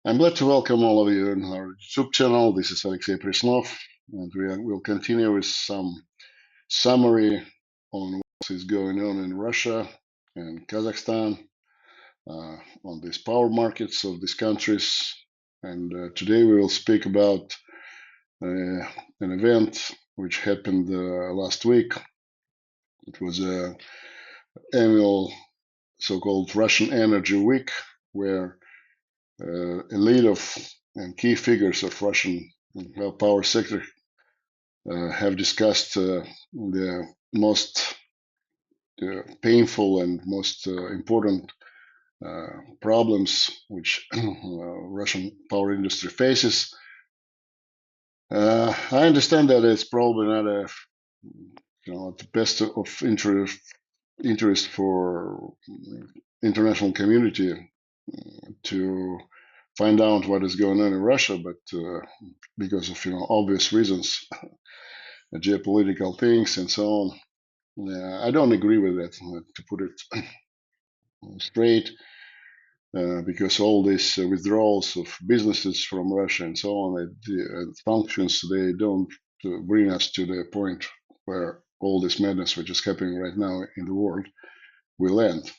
I'm glad to welcome all of you on our YouTube channel. This is Alexey Presnov, and will continue with some summary on what is going on in Russia and Kazakhstan, on these power markets of these countries. And today we will speak about an event which happened last week. It was an annual so-called Russian Energy Week, where elite of and key figures of Russian power sector have discussed the most painful and most important problems which Russian power industry faces. I understand that it's probably not the best of interest for international community to find out what is going on in Russia, but because of obvious reasons, geopolitical things and so on, I don't agree with that. To put it straight, because all these withdrawals of businesses from Russia and so on, functions, they don't bring us to the point where all this madness which is happening right now in the world will end.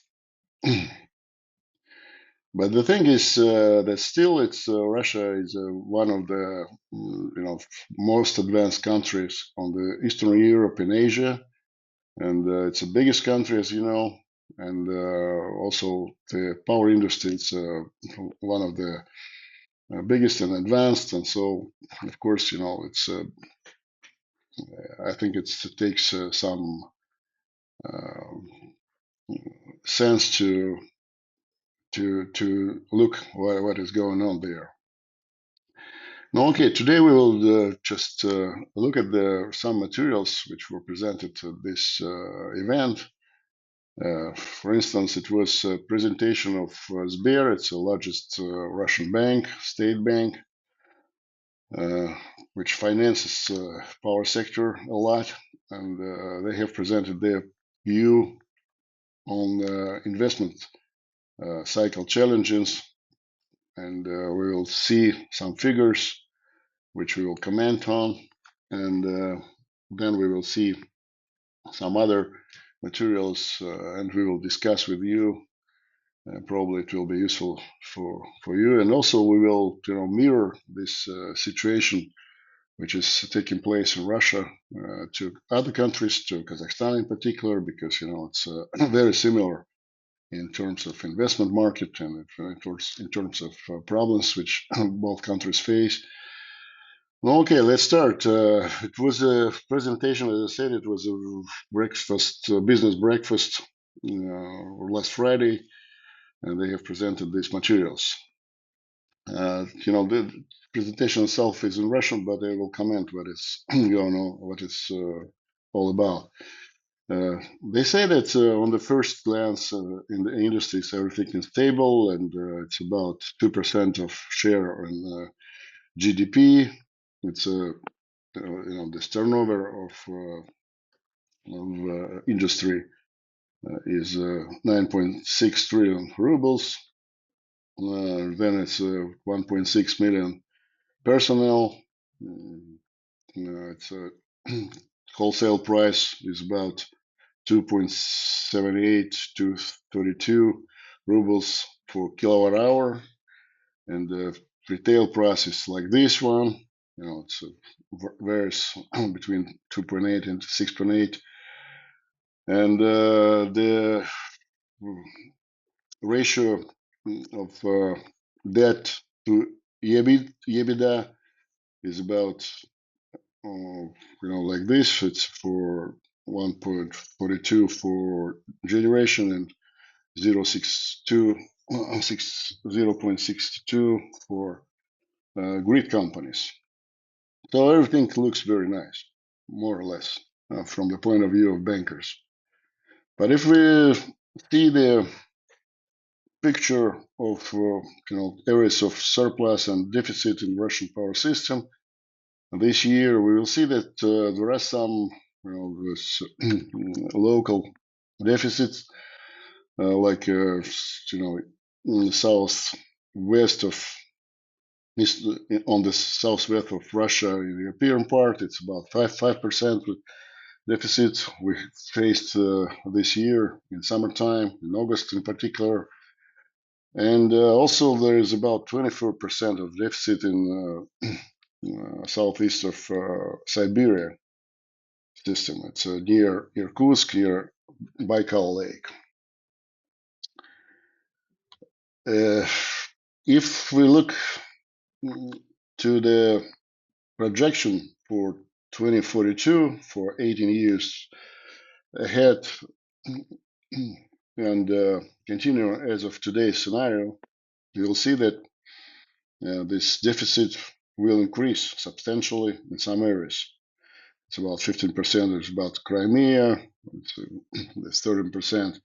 But the thing is that still, it's Russia is one of the most advanced countries on the Eastern Europe in Asia, and it's the biggest country, as you know, and also the power industry. It's one of the biggest and advanced, and so of course, it's. I think it takes some uh, sense to look what is going on there. Now, okay, today we will just look at some materials which were presented to this event. For instance, it was a presentation of Sber. It's the largest Russian bank, state bank, uh, which finances power sector a lot, and they have presented their view on investment cycle challenges, and we will see some figures which we will comment on, and then we will see some other materials, and we will discuss with you. Probably it will be useful for you, and also we will mirror this situation which is taking place in Russia to other countries, to Kazakhstan in particular, because it's very similar in terms of investment market and in terms of problems which both countries face. Okay, let's start. It was a presentation, as I said, it was a breakfast, business breakfast last Friday, and they have presented these materials. The presentation itself is in Russian, but I will comment what is going on, what it's all about. They say that on the first glance in the industries, everything is stable, and it's about 2% of share in GDP. It's this turnover of industry is 9.6 trillion rubles. Then it's 1.6 million personnel. It's a wholesale price is about 2.78 to 32 rubles for kilowatt hour, and the retail price is like this one. It's varies between 2.8 and 6.8, and the ratio of debt to EBITDA is about like this. It's for 1.42 for generation and 0.62 0.62 for grid companies. So everything looks very nice, more or less, from the point of view of bankers. But if we see the picture of areas of surplus and deficit in Russian power system this year, we will see that there are some this, local deficits, like in the southwest of East, on the southwest of Russia, in the European part, it's about 5% deficit we faced this year in summertime, in August in particular. And also there is about 24% of deficit in southeast of Siberia system. It's near Irkutsk, near Baikal Lake. If we look to the projection for 2042, for 18 years ahead, and continue as of today's scenario, you will see that this deficit will increase substantially in some areas. It's about 15%. It's about Crimea. It's 13%.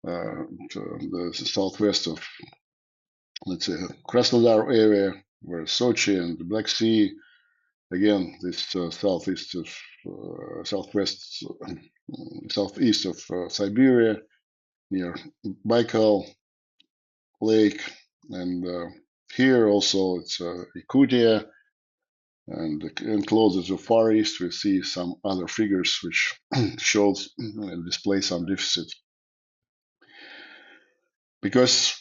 The southwest of, let's say, Krasnodar area, where Sochi and the Black Sea. Again, this southeast of southeast of Siberia, near Baikal Lake, and here also it's Yakutia, and closer to Far East we see some other figures which shows and display some deficit, because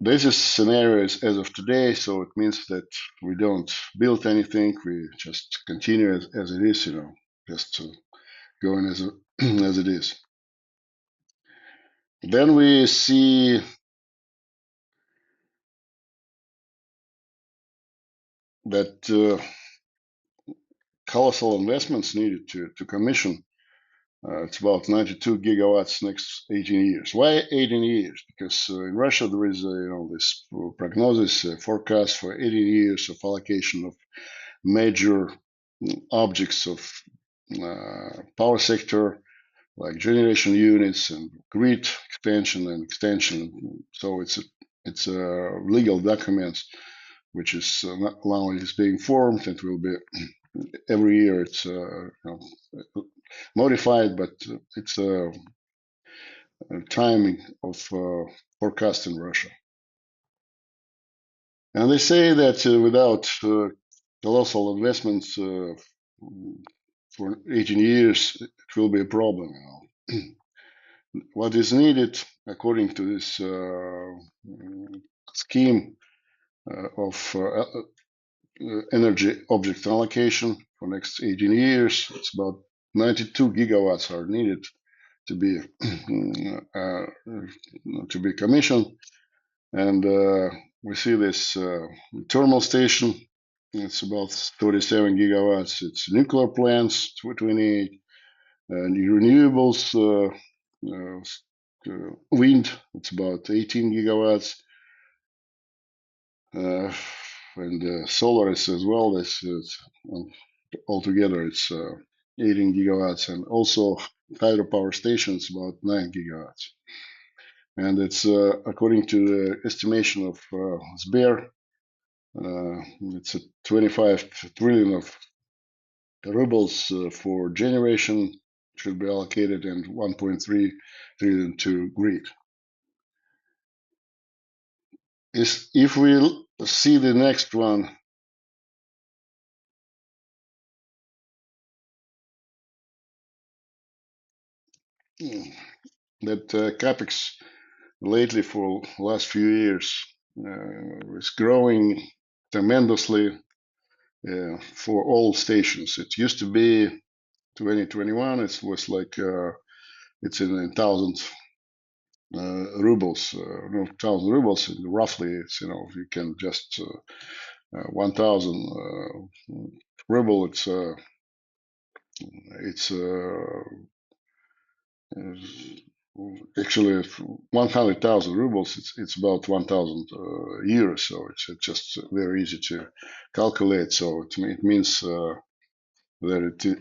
this is scenarios as of today, so it means that we don't build anything, we just continue as it is, just going as as it is. Then we see that colossal investments needed to commission. It's about 92 gigawatts next 18 years. Why 18 years? Because in Russia there is this prognosis forecast for 18 years of allocation of major objects of power sector, like generation units and grid expansion and extension. So it's a legal documents which is now is being formed and will be every year. It's modified, but it's a timing of forecast in Russia. And they say that without colossal investments for 18 years, it will be a problem. What is needed, according to this scheme of energy object allocation for next 18 years, it's about 92 gigawatts are needed to be commissioned, and we see this thermal station. It's about 37 gigawatts. It's nuclear plants, 28, and renewables, wind. It's about 18 gigawatts, and solar is as well. Altogether, it's 18 gigawatts, and also hydropower stations about 9 gigawatts. And it's according to the estimation of Sber, it's a 25 trillion of rubles for generation should be allocated, and 1.3 trillion to grid. If we see the next one, that capex lately for last few years is growing tremendously for all stations. It used to be 2021. It was like it's in thousands rubles, no, 1,000 rubles. Roughly, it's you can just 1,000 ruble. It's actually 100,000 rubles. It's about 1,000 euros. So it's just very easy to calculate. So it means that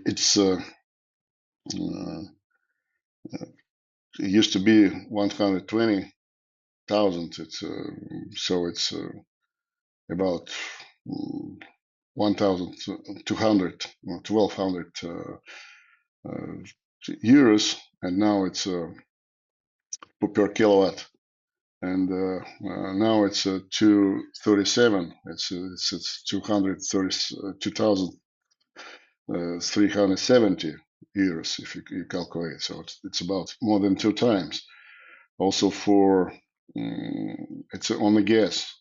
it's it used to be 120,000. It's so it's about 1,200, 1,200 euros, and now it's per kilowatt and now it's 237. It's 232,370 euros if you calculate. So it's about more than 2 times. Also for it's on the gas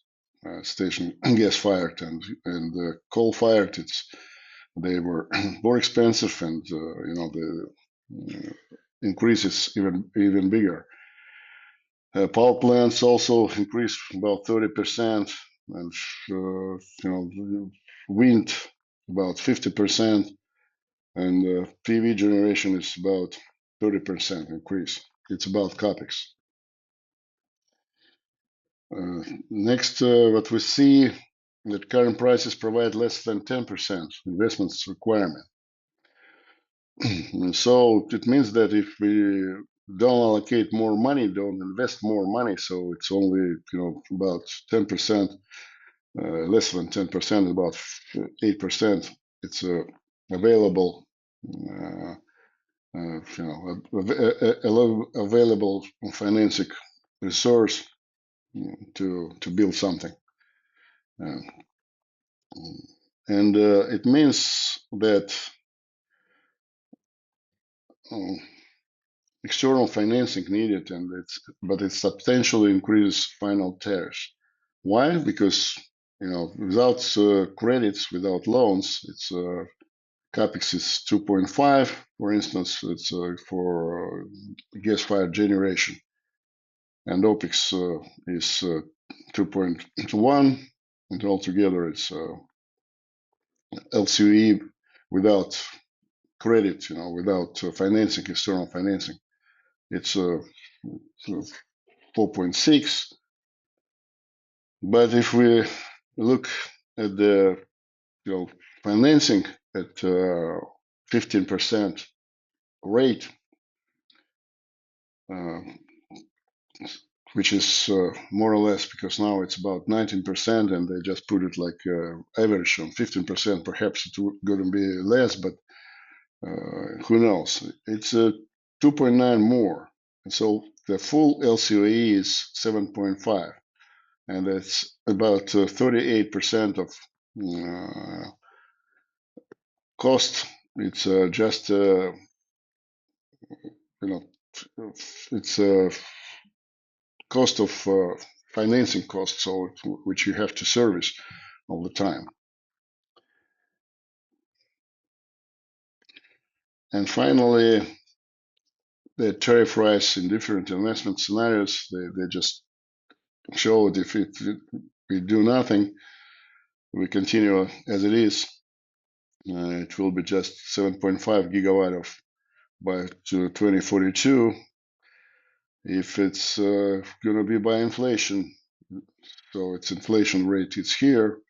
station, gas fired, and coal fired. They were more expensive, and the increase is even bigger. Power plants also increased about 30%, and wind about 50%, and PV generation is about 30% increase. It's about capex. Next, what we see that current prices provide less than 10% investments requirement. So it means that if we don't allocate more money, don't invest more money, so it's only about 10%, less than 10%, about 8%. It's available, available financing resource to build something. And it means that external financing needed, but it substantially increases final tariffs. Why? Because without credits, without loans, it's capex is 2.5, for instance. It's for gas-fired generation, and opex is 2.1, and altogether it's LCE without credit, without financing, external financing. It's 4.6. But if we look at the financing at 15% rate, which is more or less, because now it's about 19%, and they just put it like average on 15%. Perhaps it's going to be less, but who knows? It's 2.9 more. And so the full LCOE is 7.5, and it's about 38% of cost. It's just it's cost of financing costs, so which you have to service all the time. And finally, the tariff rise in different investment scenarios, they just show that if we do nothing, we continue as it is, it will be just 7.5 gigawatt of by 2042. If it's going to be by inflation, so its inflation rate is here,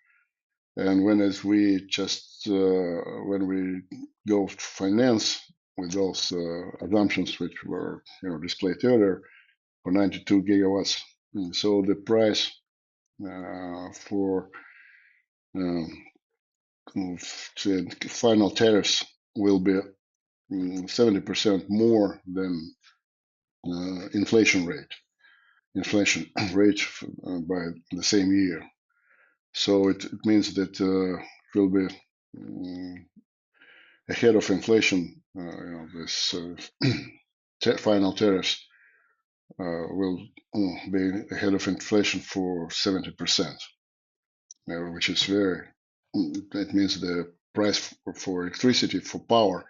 and when we go to finance with those assumptions which were displayed earlier for 92 gigawatts, so the price for final tariffs will be 70% more than inflation rate by the same year. So it means that it will be ahead of inflation. This final tariffs will be ahead of inflation for 70%, which is very. That means the price for electricity, for power,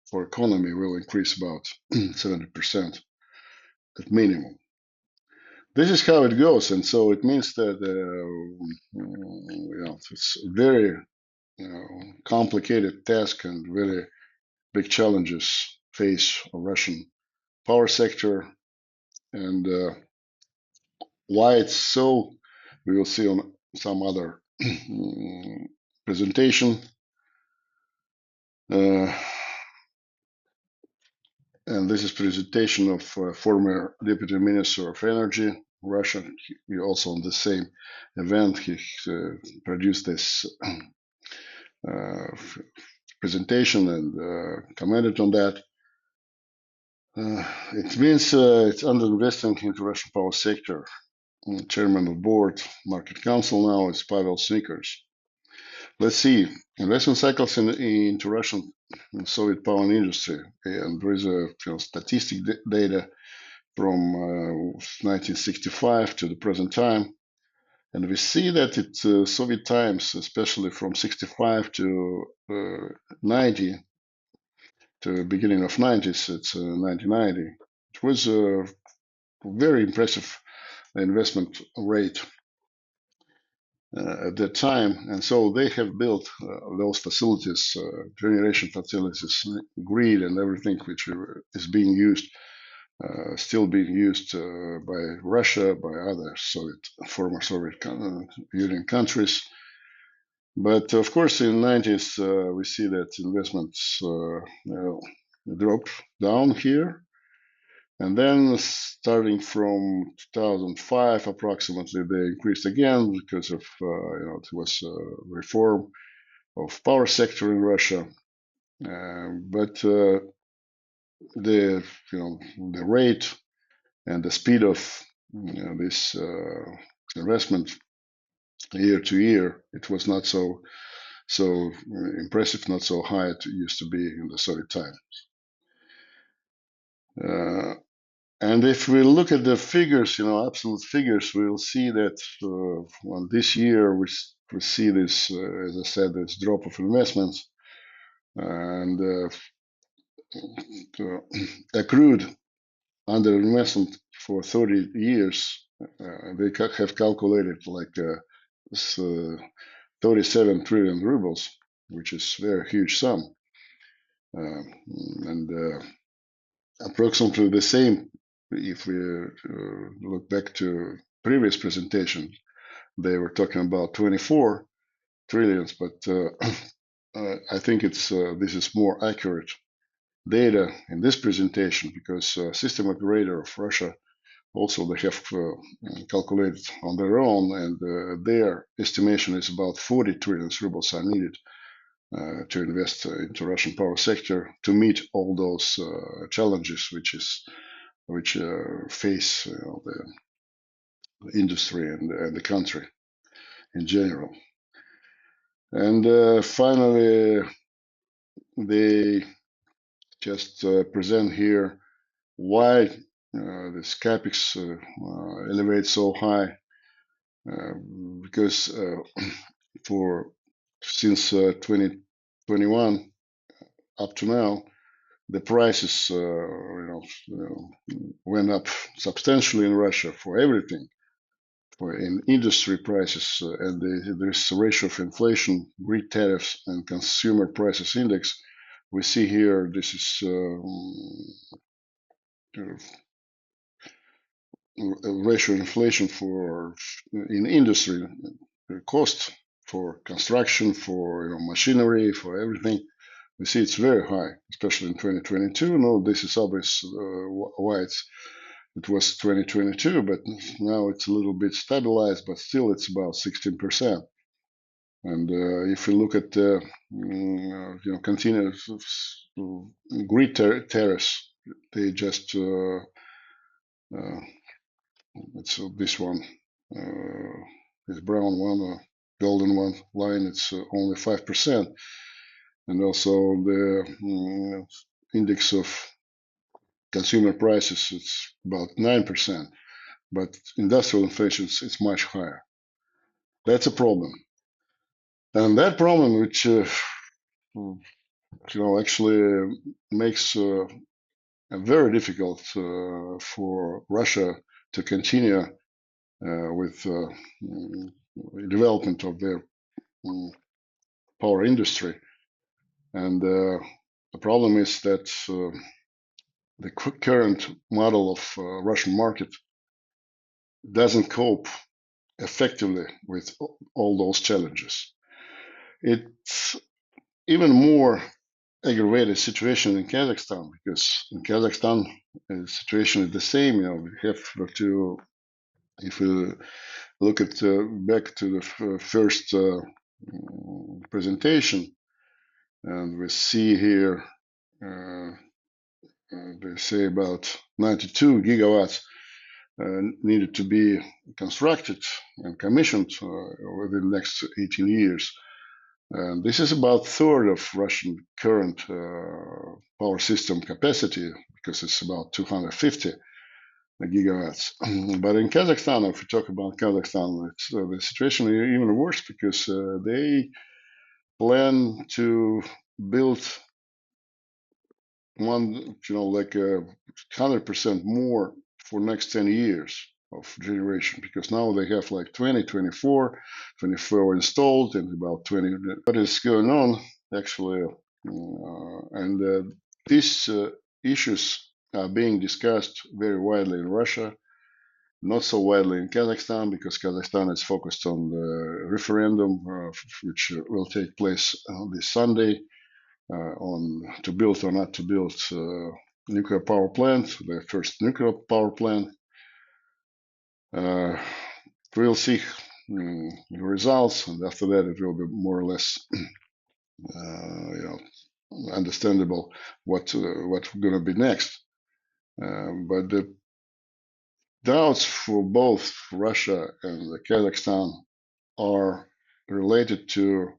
for economy will increase about 70% at minimum. This is how it goes, and so it means that it's a very complicated task and very big challenges face a Russian power sector, and why it's so, we will see on some other presentation. And this is presentation of former Deputy Minister of Energy, Russia. He also on the same event, he produced this presentation and commented on that. It means it's underinvesting into Russian power sector. chairman of board, market council now is Pavel Snickers. Let's see, investment cycles into Russian and Soviet power industry. And there is a statistic data from 1965 to the present time. And we see that it's Soviet times, especially from 65 to 90, to the beginning of 90s, it's 1990. It was a very impressive investment rate at that time. And so they have built those facilities, generation facilities, grid and everything which is being used, still being used by Russia, by other former Soviet Union countries. But of course, in the 90s, we see that investments dropped down here. And then starting from 2005, approximately, they increased again because of, it was reform of power sector in Russia. But the rate and the speed of this investment year to year, it was not so impressive, not so high it used to be in the Soviet time. And if we look at the figures, absolute figures, we'll see that this year we see this, as I said, this drop of investments, and accrued under investment for 30 years. They have calculated like 37 trillion rubles, which is a very huge sum, and approximately the same. If we look back to previous presentation, they were talking about 24 trillions, but I think this is more accurate data in this presentation because system operator of Russia also they have calculated on their own, and their estimation is about 40 trillion rubles are needed to invest into Russian power sector to meet all those challenges which face the industry and the country in general. And finally, they just present here why this capex elevates so high, because since 2021 up to now, the prices went up substantially in Russia for everything, in industry prices, and there's a ratio of inflation, grid tariffs, and consumer prices index. We see here this is ratio inflation for in industry, cost for construction, for machinery, for everything. We see it's very high, especially in 2022. No, this is obvious why it was 2022, but now it's a little bit stabilized, but still it's about 16%. And if you look at continuous grid tariffs, they just it's this one, this brown one, golden one line. It's only 5%, and also the index of consumer prices, it's about 9%, but industrial inflation is much higher. That's a problem, and that problem, which actually makes very difficult for Russia to continue with development of their power industry. And the problem is that the current model of Russian market doesn't cope effectively with all those challenges. It's even more aggravated situation in Kazakhstan, because in Kazakhstan the situation is the same. We have to, if we look at back to the first presentation, and we see here they say about 92 gigawatts needed to be constructed and commissioned within the next 18 years. And this is about a third of Russian current power system capacity, because it's about 250 gigawatts. But in Kazakhstan, if we talk about Kazakhstan, the situation is even worse, because they plan to build one, like 100% more for next 10 years of generation, because now they have like 20, 24 installed, and about 20. What is going on actually? And these issues are being discussed very widely in Russia, not so widely in Kazakhstan, because Kazakhstan is focused on the referendum, which will take place this Sunday, on to build or not to build nuclear power plant, the first nuclear power plant. We'll see the results, and after that, it will be more or less, understandable what's going to be next. But the doubts for both Russia and Kazakhstan are related to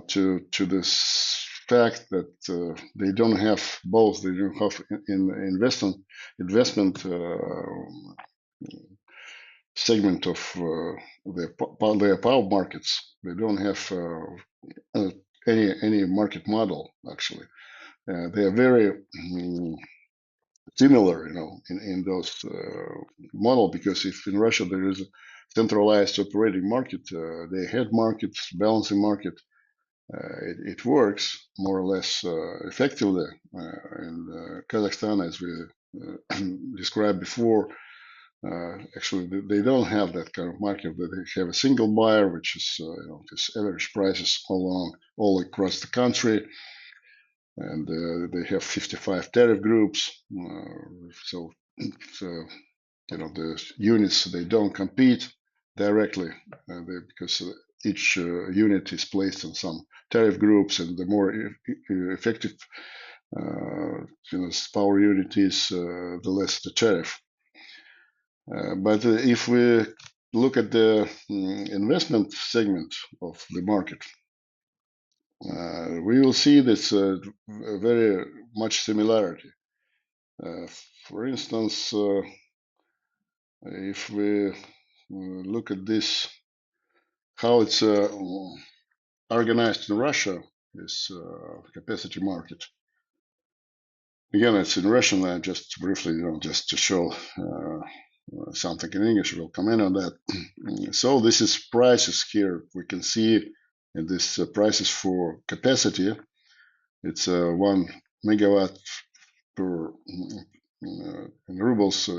to this fact that they don't have both. They don't have investment segment of their power markets. They don't have any market model actually. They are very similar, in those model, because if in Russia there is a centralized operating market, they had market, balancing market. It works more or less effectively. In Kazakhstan, as we described before, actually they don't have that kind of market. They have a single buyer, which is this average prices all across the country, and they have 55 tariff groups. So the units, they don't compete directly, because each unit is placed on some tariff groups, and the more effective power unit is, the less the tariff. But if we look at the investment segment of the market, we will see this very much similarity. For instance, if we look at this, how it's organized in Russia, this capacity market. Again, it's in Russian. Just briefly, just to show something in English. We'll comment on that. So this is prices here. We can see in this prices for capacity. It's 1 megawatt per in rubles.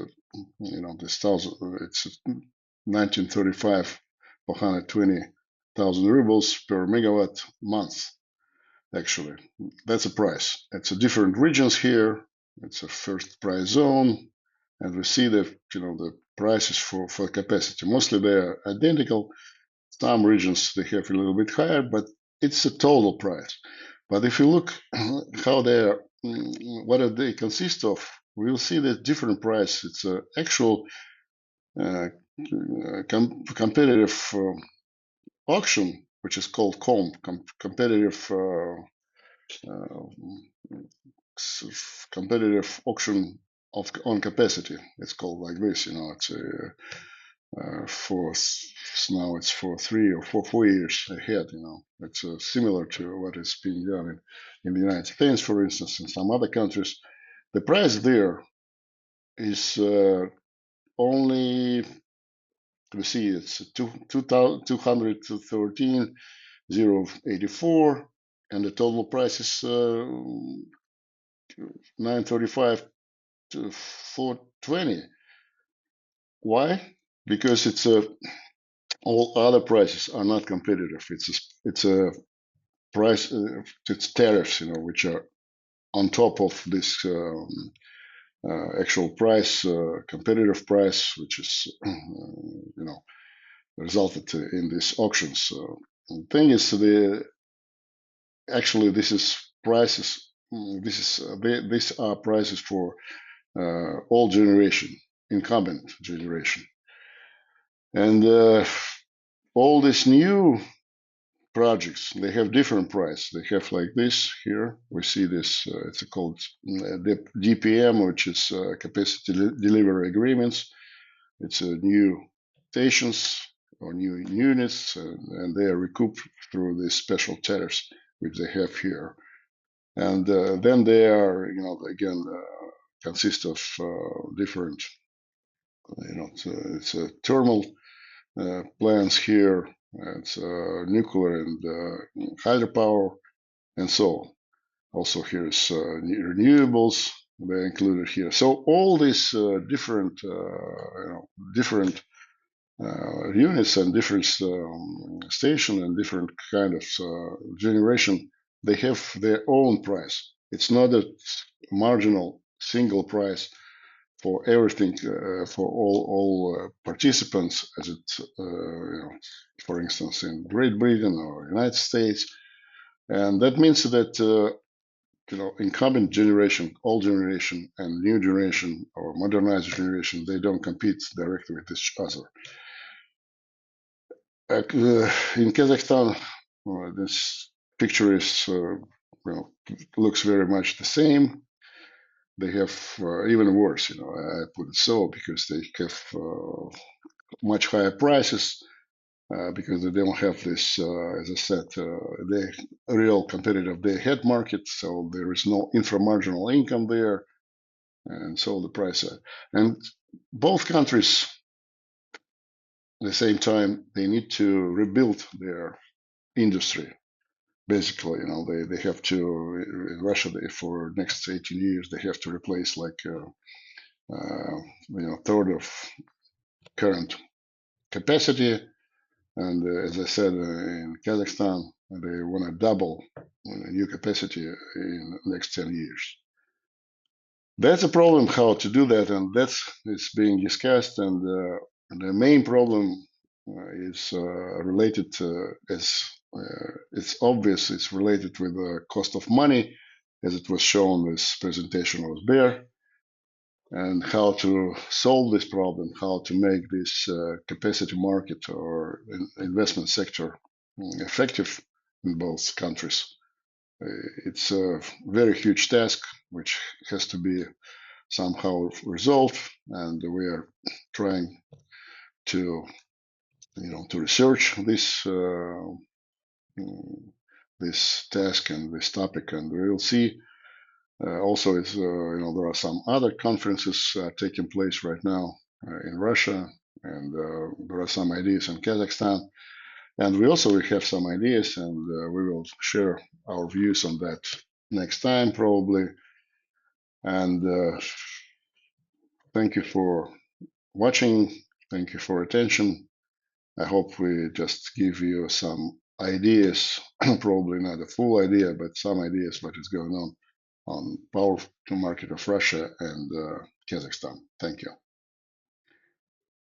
This thousand. It's 1935, 420,000 rubles per megawatt month. Actually, that's a price. It's a different regions here. It's a first price zone, and we see that the prices for capacity. Mostly they are identical. Some regions they have a little bit higher, but it's a total price. But if you look how they are, what do they consist of, we will see that different price. It's an actual competitive auction, which is called competitive competitive auction on capacity. It's called like this. It's for now. It's for 3 or 4 years ahead. It's similar to what is being done in the United States, for instance, in some other countries. The price there is only, we see it's 213,084, and the total price is 935 to 420. Why? Because it's all other prices are not competitive. It's a price. It's tariffs, which are on top of this actual price, competitive price, which is resulted in these auctions. The thing is, actually this is prices. These are prices for old generation, incumbent generation. And all these new projects, they have different price. They have like this here. We see this, it's called DPM, which is capacity delivery agreements. It's new stations or new units, and they are recouped through these special tariffs which they have here. And then they are, again, consist of different, it's a thermal plants here, it's nuclear and hydropower, and so on. Also, here's renewables. They're included here. So all these different, different units and different station and different kind of generation, they have their own price. It's not a marginal single price for everything, for all participants, as it, for instance, in Great Britain or United States. And that means that incumbent generation, old generation, and new generation or modernized generation, they don't compete directly with each other. In Kazakhstan, this picture is looks very much the same. They have even worse, I put it so, because they have much higher prices because they don't have this, as I said, the real competitive day-ahead market. So there is no inframarginal income there, and so the price. And both countries, at the same time, they need to rebuild their industry. Basically, they have to, in Russia, for next 18 years, they have to replace like third of current capacity. And as I said, in Kazakhstan, they want to double new capacity in the next 10 years. That's a problem how to do that, and that's is being discussed. And the main problem is related to, as it's obvious, it's related with the cost of money, as it was shown. This presentation was there, and how to solve this problem, how to make this capacity market or investment sector effective in both countries. It's a very huge task which has to be somehow resolved, and we are trying to to research this task and this topic, and we will see. Also, there are some other conferences taking place right now in Russia, and there are some ideas in Kazakhstan, and we also have some ideas, and we will share our views on that next time probably. And thank you for watching. Thank you for attention. I hope we just give you some ideas, probably not a full idea, but some ideas what is going on power to market of Russia and Kazakhstan. Thank you.